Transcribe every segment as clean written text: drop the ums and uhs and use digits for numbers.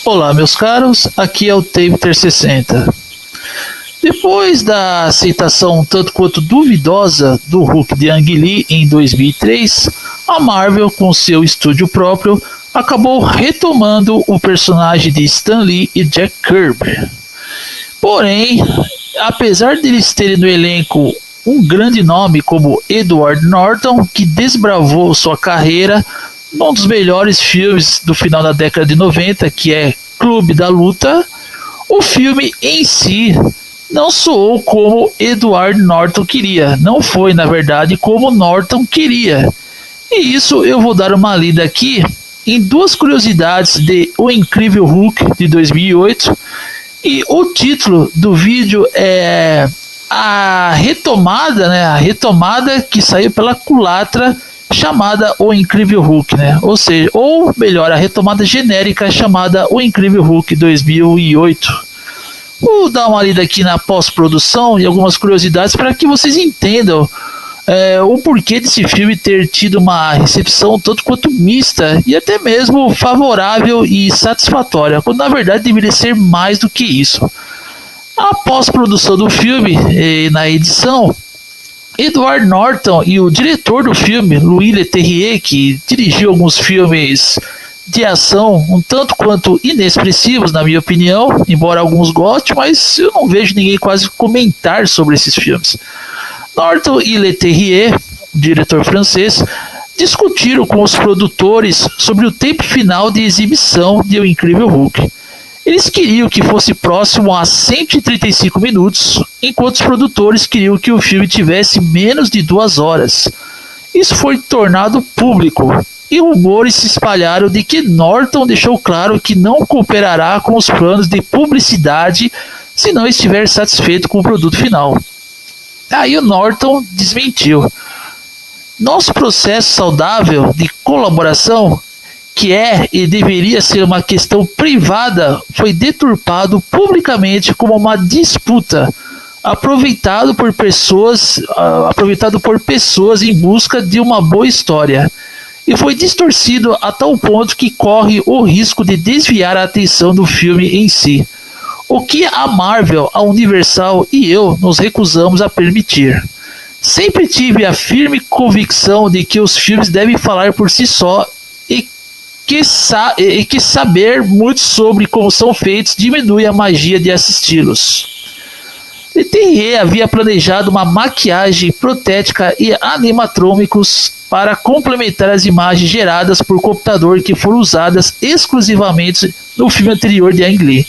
Olá, meus caros, aqui é o Taper 60. Depois da aceitação um tanto quanto duvidosa do Hulk de Ang Lee em 2003, a Marvel, com seu estúdio próprio, acabou retomando o personagem de Stan Lee e Jack Kirby. Porém, apesar de eles terem no elenco um grande nome como Edward Norton, que desbravou sua carreira num dos melhores filmes do final da década de 90, que é Clube da Luta, o filme em si não soou como Edward Norton queria, não foi na verdade como Norton queria. E isso eu vou dar uma lida aqui em duas curiosidades de O Incrível Hulk de 2008, e o título do vídeo é a retomada, a retomada que saiu pela culatra chamada O Incrível Hulk, Ou seja, ou melhor, a retomada genérica chamada O Incrível Hulk 2008. Vou dar uma lida aqui na pós-produção e algumas curiosidades para que vocês entendam o porquê desse filme ter tido uma recepção tanto quanto mista e até mesmo favorável e satisfatória, quando na verdade deveria ser mais do que isso. A pós-produção do filme e na edição, Edward Norton e o diretor do filme, Louis Leterrier, que dirigiu alguns filmes de ação um tanto quanto inexpressivos, na minha opinião, embora alguns gostem, mas eu não vejo ninguém quase comentar sobre esses filmes. Norton e Leterrier, diretor francês, discutiram com os produtores sobre o tempo final de exibição de O Incrível Hulk. Eles queriam que fosse próximo a 135 minutos, enquanto os produtores queriam que o filme tivesse menos de 2 horas. Isso foi tornado público, e rumores se espalharam de que Norton deixou claro que não cooperará com os planos de publicidade se não estiver satisfeito com o produto final. Aí o Norton desmentiu. Nosso processo saudável de colaboração, que é e deveria ser uma questão privada, foi deturpado publicamente como uma disputa, aproveitado por pessoas em busca de uma boa história, e foi distorcido a tal ponto que corre o risco de desviar a atenção do filme em si, o que a Marvel, a Universal e eu nos recusamos a permitir. Sempre tive a firme convicção de que os filmes devem falar por si só e que saber muito sobre como são feitos diminui a magia de assisti-los. Leterrier havia planejado uma maquiagem protética e animatrônicos para complementar as imagens geradas por computador que foram usadas exclusivamente no filme anterior de Ang Lee.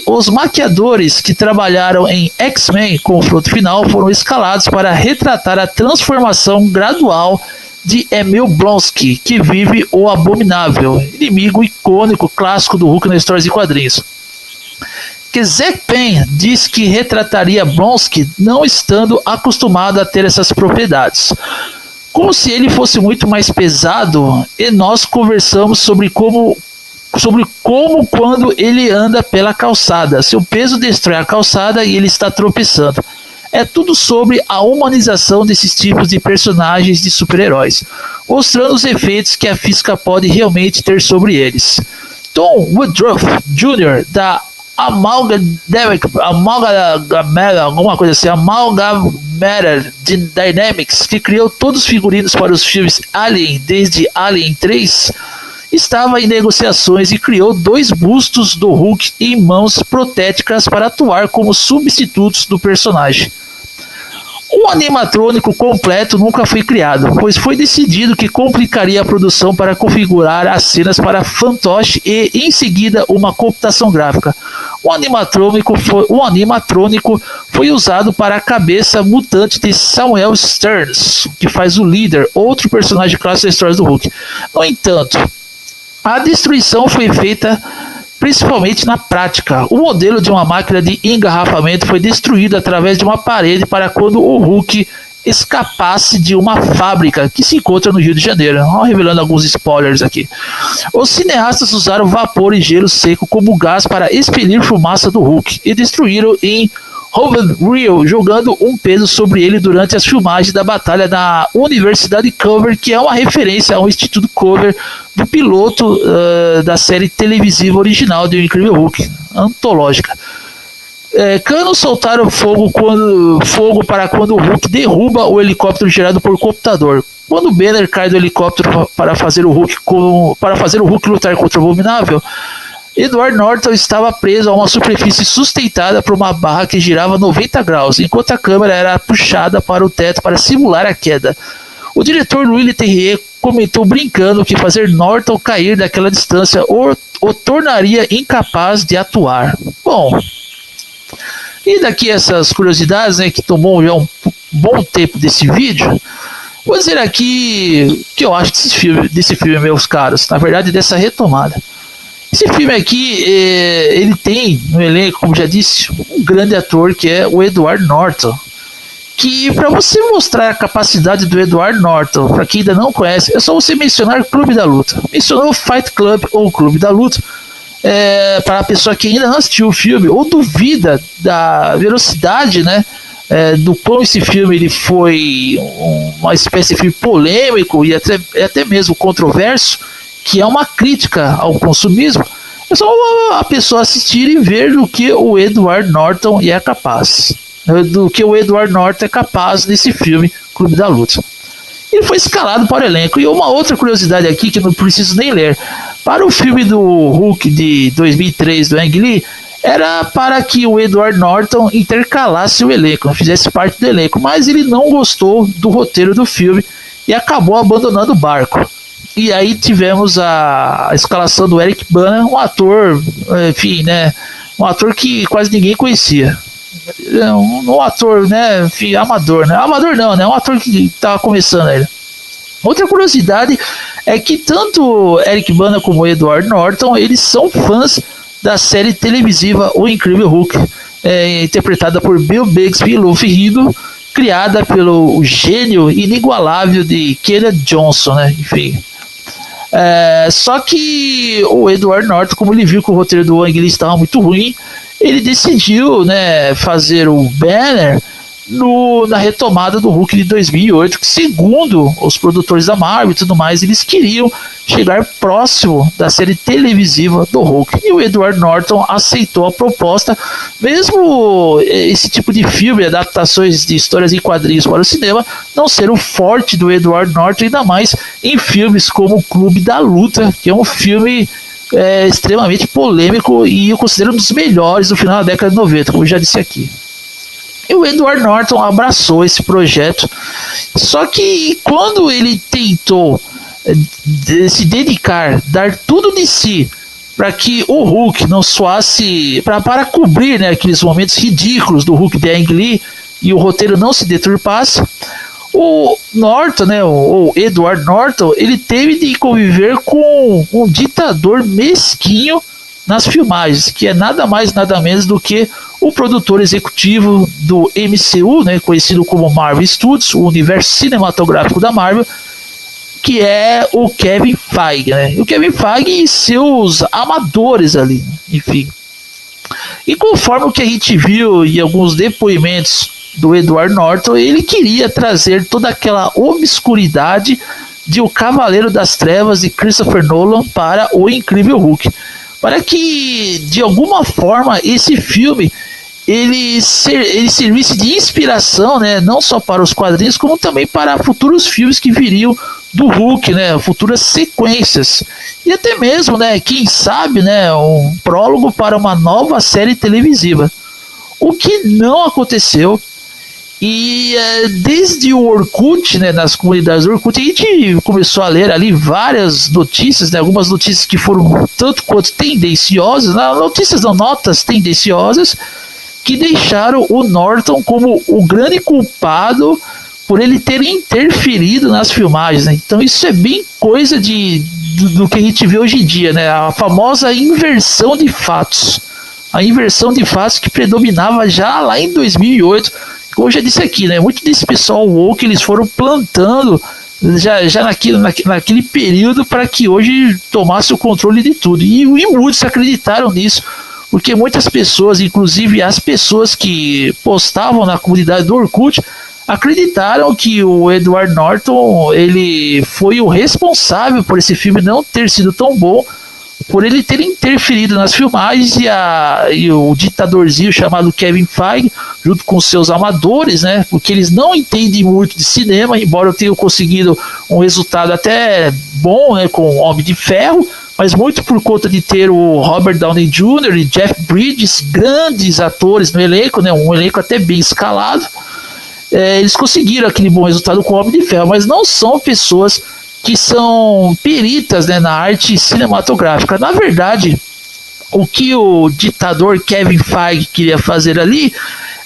Os maquiadores que trabalharam em X-Men Confronto Final foram escalados para retratar a transformação gradual de Emil Blonsky, que vive o Abominável, inimigo icônico clássico do Hulk nas histórias de quadrinhos. Que Zack Penn diz que retrataria Blonsky não estando acostumado a ter essas propriedades, como se ele fosse muito mais pesado, e nós conversamos sobre como quando ele anda pela calçada, seu peso destrói a calçada e ele está tropeçando. É tudo sobre a humanização desses tipos de personagens de super-heróis, mostrando os efeitos que a física pode realmente ter sobre eles. Tom Woodruff Jr. da Amalgamated Dynamics, que criou todos os figurinos para os filmes Alien desde Alien 3, estava em negociações e criou 2 bustos do Hulk em mãos protéticas para atuar como substitutos do personagem. Um animatrônico completo nunca foi criado, pois foi decidido que complicaria a produção para configurar as cenas para fantoche e, em seguida, uma computação gráfica. Um animatrônico foi usado para a cabeça mutante de Samuel Stearns, que faz o líder, outro personagem clássico da história do Hulk. No entanto, a destruição foi feita principalmente na prática. O modelo de uma máquina de engarrafamento foi destruído através de uma parede para quando o Hulk escapasse de uma fábrica que se encontra no Rio de Janeiro. Revelando alguns spoilers aqui. Os cineastas usaram vapor e gelo seco como gás para expelir fumaça do Hulk e destruíram em Hovan Real jogando um peso sobre ele durante as filmagens da batalha na Universidade Clover, que é uma referência ao Instituto Clover do piloto da série televisiva original de O Incrível Hulk, antológica. Canos soltaram fogo para quando o Hulk derruba o helicóptero gerado por computador. Quando Banner cai do helicóptero para fazer o Hulk lutar contra o Abominável, Edward Norton estava preso a uma superfície sustentada por uma barra que girava 90 graus, enquanto a câmera era puxada para o teto para simular a queda. O diretor Louis Leterrier comentou brincando que fazer Norton cair daquela distância o tornaria incapaz de atuar. Bom, e daqui essas curiosidades, né, que tomou já um bom tempo desse vídeo, vou dizer aqui o que eu acho desse filme, meus caros, na verdade dessa retomada. Esse filme aqui, ele tem no elenco, como já disse, um grande ator que é o Edward Norton. Que para você mostrar a capacidade do Edward Norton, para quem ainda não conhece, é só você mencionar Clube da Luta. Mencionou Fight Club ou Clube da Luta, para a pessoa que ainda não assistiu o filme ou duvida da velocidade, né, do quão esse filme ele foi uma espécie de filme polêmico e até mesmo controverso, que é uma crítica ao consumismo. É só a pessoa assistir e ver do que o Edward Norton é capaz. Do que o Edward Norton é capaz nesse filme Clube da Luta. Ele foi escalado para o elenco. E uma outra curiosidade aqui que não preciso nem ler. Para o filme do Hulk de 2003 do Ang Lee, era para que o Edward Norton intercalasse o elenco, fizesse parte do elenco, mas ele não gostou do roteiro do filme e acabou abandonando o barco. E aí tivemos a escalação do Eric Bana, um ator, enfim, né, um ator que quase ninguém conhecia. Um ator, né, enfim, amador, né? Amador não, né? Um ator que estava começando ainda. Outra curiosidade é que tanto Eric Bana como Edward Norton, eles são fãs da série televisiva O Incrível Hulk, interpretada por Bill Bixby e Lou Ferrigno, criada pelo gênio inigualável de Kenneth Johnson, né? Enfim. Só que o Edward Norton, como ele viu que o roteiro do Ang Lee estava muito ruim, ele decidiu, né, fazer o Banner na retomada do Hulk de 2008, que segundo os produtores da Marvel e tudo mais, eles queriam chegar próximo da série televisiva do Hulk. E o Edward Norton aceitou a proposta, mesmo esse tipo de filme, adaptações de histórias em quadrinhos para o cinema, não ser o forte do Edward Norton, ainda mais em filmes como o Clube da Luta, que é um filme extremamente polêmico e eu considero um dos melhores do final da década de 90, como eu já disse aqui. E o Edward Norton abraçou esse projeto, só que quando ele tentou se dedicar, dar tudo de si para que o Hulk não soasse, para cobrir, né, aqueles momentos ridículos do Hulk de Ang Lee e o roteiro não se deturpasse, o Norton, né, o Edward Norton, ele teve de conviver com um ditador mesquinho nas filmagens, que é nada mais nada menos do que o produtor executivo do MCU, né, conhecido como Marvel Studios, o universo cinematográfico da Marvel, que é o Kevin Feige, né? O Kevin Feige e seus amadores ali, enfim. E conforme o que a gente viu em alguns depoimentos do Edward Norton, ele queria trazer toda aquela obscuridade de O Cavaleiro das Trevas de Christopher Nolan para O Incrível Hulk, para que de alguma forma esse filme ele servisse de inspiração, né, não só para os quadrinhos, como também para futuros filmes que viriam do Hulk, né, futuras sequências, e até mesmo, né, quem sabe, né, um prólogo para uma nova série televisiva, o que não aconteceu. E desde o Orkut, né, nas comunidades do Orkut, a gente começou a ler ali várias notícias, né, algumas notícias que foram tanto quanto tendenciosas, notícias não, notas tendenciosas, que deixaram o Norton como o grande culpado por ele ter interferido nas filmagens, né? Então isso é bem coisa do que a gente vê hoje em dia, né? A famosa inversão de fatos. A inversão de fatos que predominava já lá em 2008, como eu já disse aqui, né? Muito desse pessoal woke eles foram plantando já naquele período para que hoje tomasse o controle de tudo. E muitos acreditaram nisso, porque muitas pessoas, inclusive as pessoas que postavam na comunidade do Orkut, acreditaram que o Edward Norton ele foi o responsável por esse filme não ter sido tão bom, por ele ter interferido nas filmagens, e o ditadorzinho chamado Kevin Feige, junto com seus amadores, né, porque eles não entendem muito de cinema, embora eu tenha conseguido um resultado até bom, né, com Homem de Ferro, mas muito por conta de ter o Robert Downey Jr. e Jeff Bridges, grandes atores no elenco, né, um elenco até bem escalado. Eles conseguiram aquele bom resultado com o Homem de Ferro, mas não são pessoas que são peritas, né, na arte cinematográfica. Na verdade, o que o ditador Kevin Feige queria fazer ali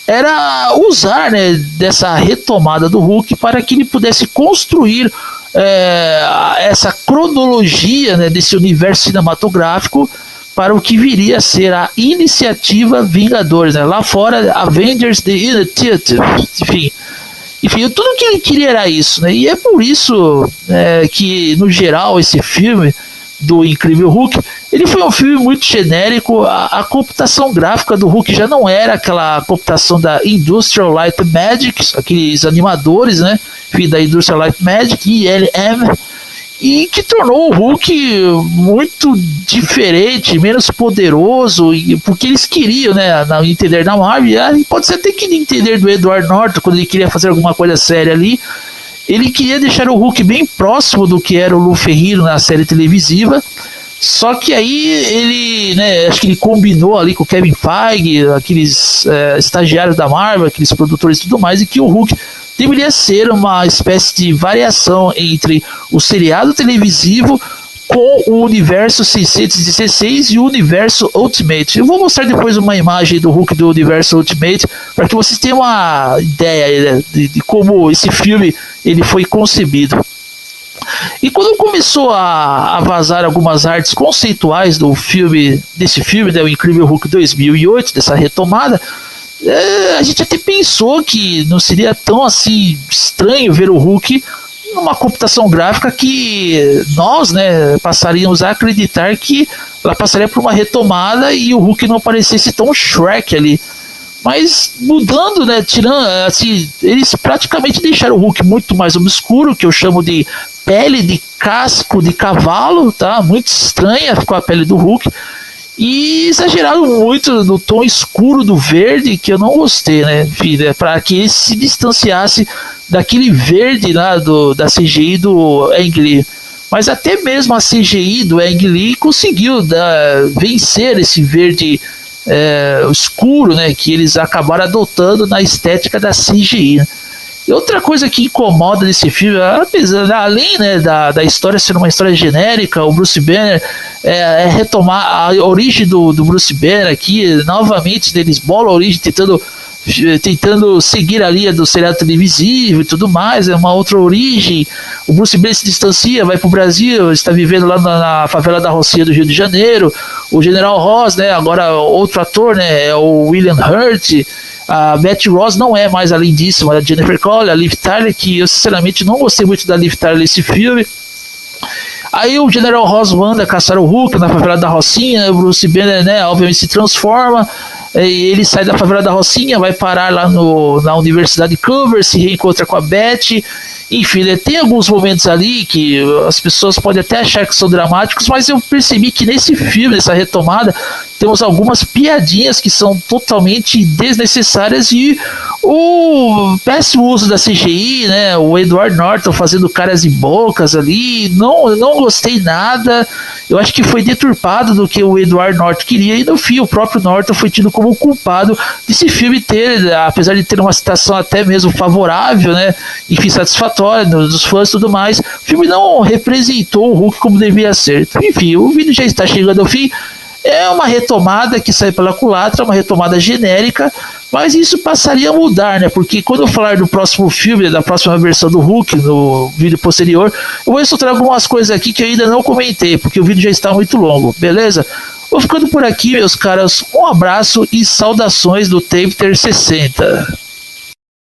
era usar, né, dessa retomada do Hulk para que ele pudesse construir essa cronologia, né, desse universo cinematográfico para o que viria a ser a iniciativa Vingadores, né? Lá fora, Avengers The Initiative, enfim, tudo que ele queria era isso, né? E é por isso que, no geral, esse filme do Incrível Hulk, ele foi um filme muito genérico. A computação gráfica do Hulk já não era aquela computação da Industrial Light and Magic, aqueles animadores, né? Enfim, da Industrial Light and Magic, ILM, e que tornou o Hulk muito diferente, menos poderoso, porque eles queriam, né, no entender da Marvel, pode ser até que no entender do Edward Norton, quando ele queria fazer alguma coisa séria ali, ele queria deixar o Hulk bem próximo do que era o Lou Ferrigno na série televisiva. Só que aí ele, né, acho que ele combinou ali com o Kevin Feige, aqueles estagiários da Marvel, aqueles produtores e tudo mais, e que o Hulk deveria ser uma espécie de variação entre o seriado televisivo com o universo 616 e o universo Ultimate. Eu vou mostrar depois uma imagem do Hulk do universo Ultimate para que vocês tenham uma ideia, né, de como esse filme ele foi concebido. E quando começou a vazar algumas artes conceituais desse filme, né, o Incrível Hulk 2008, dessa retomada, a gente até pensou que não seria tão assim estranho ver o Hulk numa computação gráfica, que nós, né, passaríamos a acreditar que ela passaria por uma retomada e o Hulk não parecesse tão Shrek ali. Mas mudando, né, tirando, assim, eles praticamente deixaram o Hulk muito mais obscuro, que eu chamo de pele de casco de cavalo, tá? Muito estranha ficou a pele do Hulk. E exageraram muito no tom escuro do verde, que eu não gostei, né? Enfim, né, para que ele se distanciasse daquele verde lá da CGI do Ang Lee. Mas até mesmo a CGI do Ang Lee conseguiu vencer esse verde escuro, né, que eles acabaram adotando na estética da CGI, né? E outra coisa que incomoda nesse filme, apesar, além, né, da história ser uma história genérica, o Bruce Banner retomar a origem do Bruce Banner aqui, novamente eles bolam a origem tentando seguir a linha do seriado televisivo e tudo mais, é uma outra origem. O Bruce Banner se distancia, vai para o Brasil, está vivendo lá na favela da Rocinha do Rio de Janeiro. O General Ross, né, agora outro ator, né, é o William Hurt. A Betty Ross não é mais a lindíssima, a Jennifer Connelly, a Liv Tyler, que eu sinceramente não gostei muito da Liv Tyler nesse filme. Aí o General Ross manda caçar o Hulk na favela da Rocinha, o Bruce Banner, né, obviamente se transforma, e ele sai da favela da Rocinha, vai parar lá na Universidade de Culver, se reencontra com a Betty. Enfim, né, tem alguns momentos ali que as pessoas podem até achar que são dramáticos, mas eu percebi que nesse filme, nessa retomada, temos algumas piadinhas que são totalmente desnecessárias, e o péssimo uso da CGI, né, o Edward Norton fazendo caras e bocas ali, não gostei nada. Eu acho que foi deturpado do que o Edward Norton queria, e no fim o próprio Norton foi tido como culpado desse filme ter, apesar de ter uma citação até mesmo favorável, né, enfim, satisfatória dos fãs e tudo mais, o filme não representou o Hulk como devia ser. Enfim, o vídeo já está chegando ao fim. É uma retomada que sai pela culatra, uma retomada genérica, mas isso passaria a mudar, né? Porque quando eu falar do próximo filme, da próxima versão do Hulk, no vídeo posterior, eu vou soltar algumas coisas aqui que eu ainda não comentei, porque o vídeo já está muito longo, beleza? Vou ficando por aqui, meus caras. Um abraço e saudações do Taper 60.